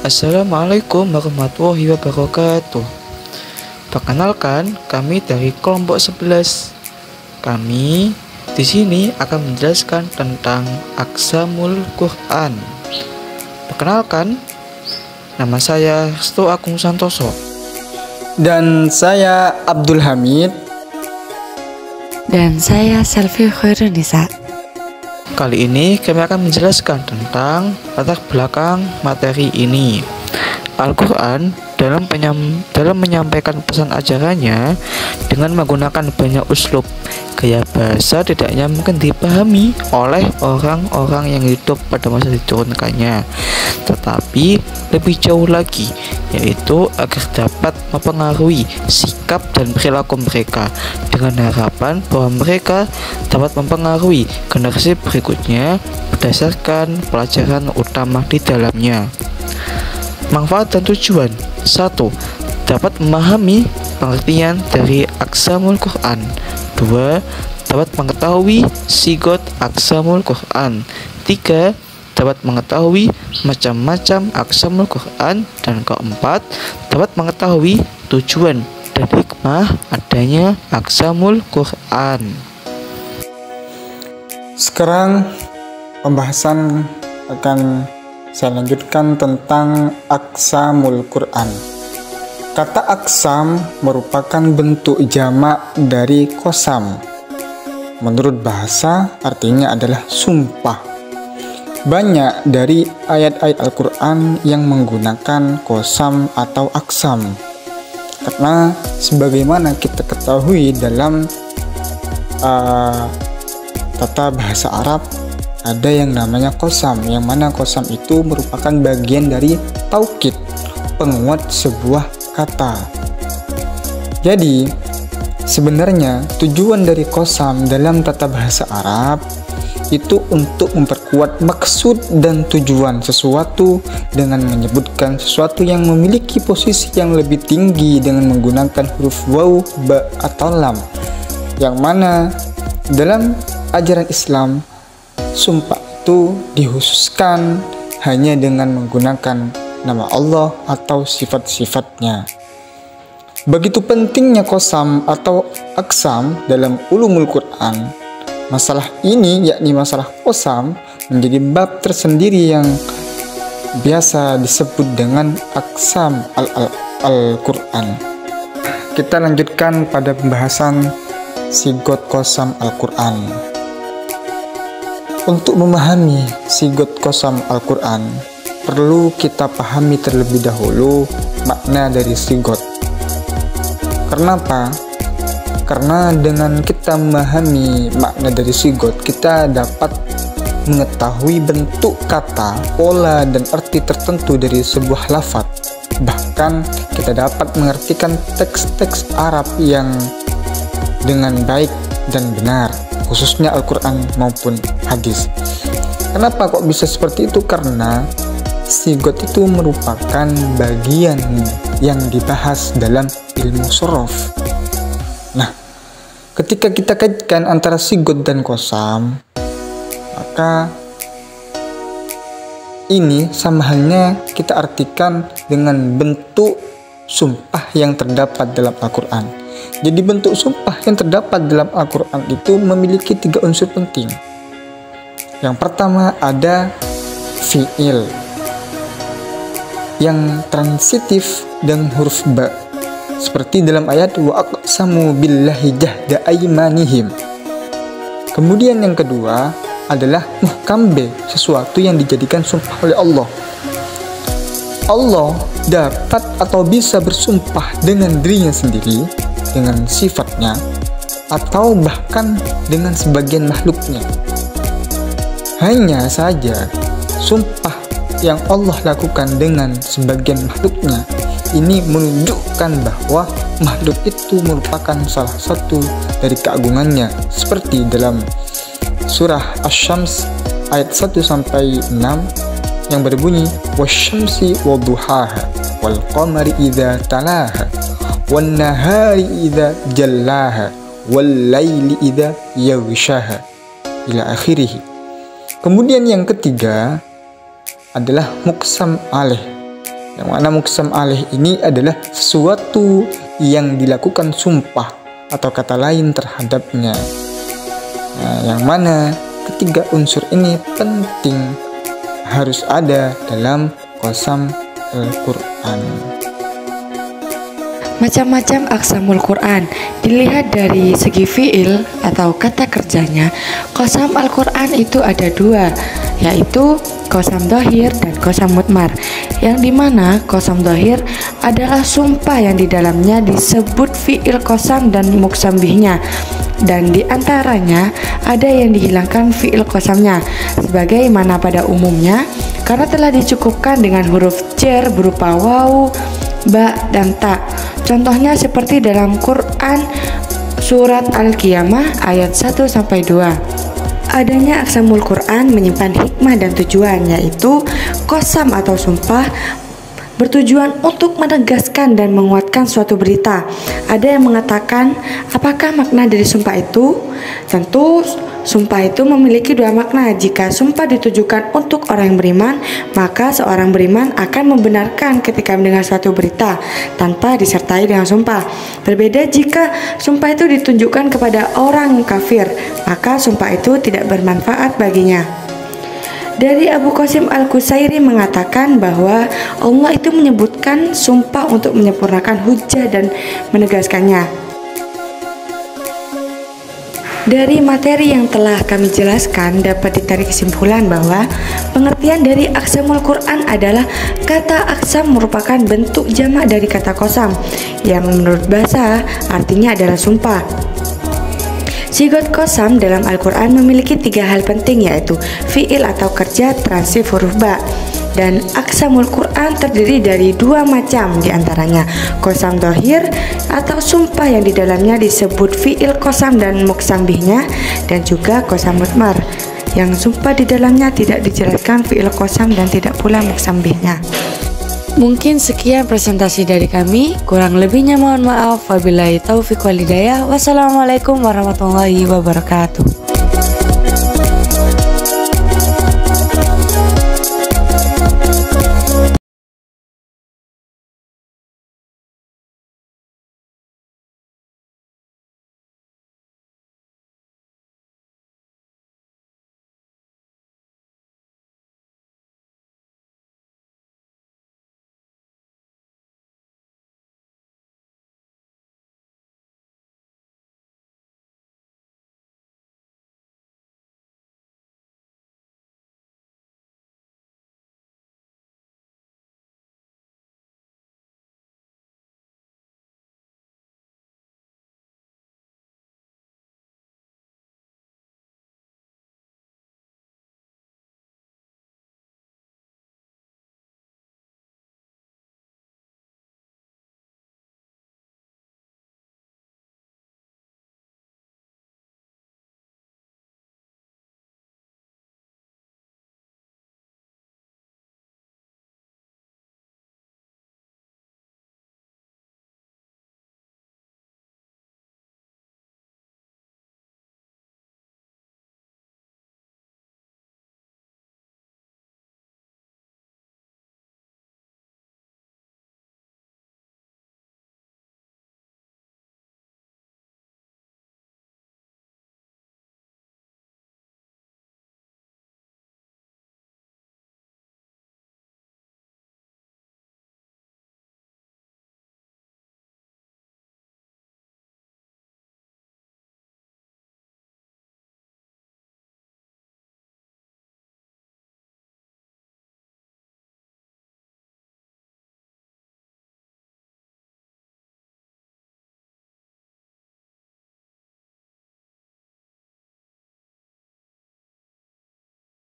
Assalamualaikum warahmatullahi wabarakatuh. Perkenalkan, kami dari kelompok 11. Kami di sini akan menjelaskan tentang Aqsamul Quran. Perkenalkan, nama saya Restu Agung Santoso. Dan saya Abdul Hamid. Dan saya Selvi Khairunisa. Kali ini kami akan menjelaskan tentang latar belakang materi ini. Al-Quran dalam menyampaikan pesan ajarannya dengan menggunakan banyak uslub, gaya bahasa tidaknya mungkin dipahami oleh orang-orang yang hidup pada masa diturunkannya, tetapi lebih jauh lagi, yaitu agar dapat mempengaruhi sikap dan perilaku mereka dengan harapan bahwa mereka dapat mempengaruhi generasi berikutnya berdasarkan pelajaran utama di dalamnya. Manfaat dan tujuan: 1. Dapat memahami pengertian dari Aqsamul Quran. 2. Dapat mengetahui sigot Aqsamul Quran. 3. Dapat mengetahui macam-macam Aqsamul Quran. Dan keempat, dapat mengetahui tujuan dan hikmah adanya Aqsamul Quran. Sekarang pembahasan akan saya lanjutkan tentang Aqsamul Quran. Kata aqsam merupakan bentuk jamak dari qasam. Menurut bahasa, artinya adalah sumpah. Banyak dari ayat-ayat Al-Quran yang menggunakan qasam atau aqsam. Karena sebagaimana kita ketahui dalam tata bahasa Arab, ada yang namanya qasam, yang mana qasam itu merupakan bagian dari taukid, penguat sebuah kata. Jadi sebenarnya tujuan dari qasam dalam tata bahasa Arab itu untuk memperkuat maksud dan tujuan sesuatu dengan menyebutkan sesuatu yang memiliki posisi yang lebih tinggi dengan menggunakan huruf waw, ba, atau lam, yang mana dalam ajaran Islam sumpah itu dikhususkan hanya dengan menggunakan nama Allah atau sifat-sifatnya. Begitu pentingnya qasam atau aqsam dalam ulumul Quran. Masalah ini, yakni masalah qasam, menjadi bab tersendiri yang biasa disebut dengan aqsam al-Quran. Kita lanjutkan pada pembahasan sigot qasam Al-Quran. Untuk memahami sigot qasam Al-Quran, perlu kita pahami terlebih dahulu makna dari sigot. Kenapa? Karena dengan kita memahami makna dari sigot, kita dapat mengetahui bentuk kata, pola, dan arti tertentu dari sebuah lafaz. Bahkan kita dapat mengartikan teks-teks Arab yang dengan baik dan benar, khususnya Al-Quran maupun hadis. Kenapa kok bisa seperti itu? Karena sigot itu merupakan bagian yang dibahas dalam ilmu shorof. Nah, ketika kita kaitkan antara sigot dan qasam, maka ini sama halnya kita artikan dengan bentuk sumpah yang terdapat dalam Al-Quran. Jadi bentuk sumpah yang terdapat dalam Al-Quran itu memiliki 3 unsur penting. Yang pertama ada fi'il yang transitif dan huruf ba, seperti dalam ayat wa aqsamu billahi jahda aymanihim. Kemudian yang kedua adalah muhkam be, sesuatu yang dijadikan sumpah oleh Allah. Allah dapat atau bisa bersumpah dengan dirinya sendiri, dengan sifatnya, atau bahkan dengan sebagian makhluknya. Hanya saja sumpah yang Allah lakukan dengan sebagian makhluknya ini menunjukkan bahwa makhluk itu merupakan salah satu dari keagungannya, seperti dalam surah Asy-Syams ayat 1-6 yang berbunyi wasyamsi wadduhaha wal qamari idza talaha wan nahari idza jallaha wal laili idza yaghshaha ila akhirih. Kemudian yang ketiga adalah muqsam alaih, Yang mana muqsam alaih ini adalah sesuatu yang dilakukan sumpah atau kata lain terhadapnya. Nah, yang mana ketiga unsur ini penting harus ada dalam qasam Al-Quran. Macam-macam aqsamul Quran dilihat dari segi fiil atau kata kerjanya. Qasam Al-Quran itu ada dua, yaitu qasam dhahir dan qasam mudmar, yang dimana qasam dhahir adalah sumpah yang di dalamnya disebut fiil qasam dan muqsam bihnya, dan diantaranya ada yang dihilangkan fiil qasamnya sebagaimana pada umumnya karena telah dicukupkan dengan huruf jar berupa waw, ba, dan ta. Contohnya seperti dalam Quran surat Al-Qiyamah ayat 1-2. Adanya aqsamul Quran menyimpan hikmah dan tujuan, yaitu qasam atau sumpah bertujuan untuk menegaskan dan menguatkan suatu berita. Ada yang mengatakan, apakah makna dari sumpah itu? Tentu sumpah itu memiliki dua makna. Jika sumpah ditujukan untuk orang yang beriman, maka seorang beriman akan membenarkan ketika mendengar suatu berita tanpa disertai dengan sumpah. Berbeda jika sumpah itu ditunjukkan kepada orang kafir, maka sumpah itu tidak bermanfaat baginya. Dari Abu Qasim Al-Qusairi mengatakan bahwa Allah itu menyebutkan sumpah untuk menyempurnakan hujah dan menegaskannya. Dari materi yang telah kami jelaskan dapat ditarik kesimpulan bahwa pengertian dari aqsamul Quran adalah kata aqsam merupakan bentuk jamak dari kata qasam yang menurut bahasa artinya adalah sumpah. Sigot qasam dalam Al-Quran memiliki tiga hal penting, yaitu fi'il atau kerja transif huruf ba. Dan aqsamul Quran terdiri dari dua macam, diantaranya qasam dhahir atau sumpah yang di dalamnya disebut fi'il qasam dan muqsam bihnya, dan juga qasam mudmar yang sumpah di dalamnya tidak dijelaskan fi'il qasam dan tidak pula muqsam bihnya. Mungkin sekian presentasi dari kami, kurang lebihnya mohon maaf. Wabillahi taufiq wal hidayah. Wassalamualaikum warahmatullahi wabarakatuh.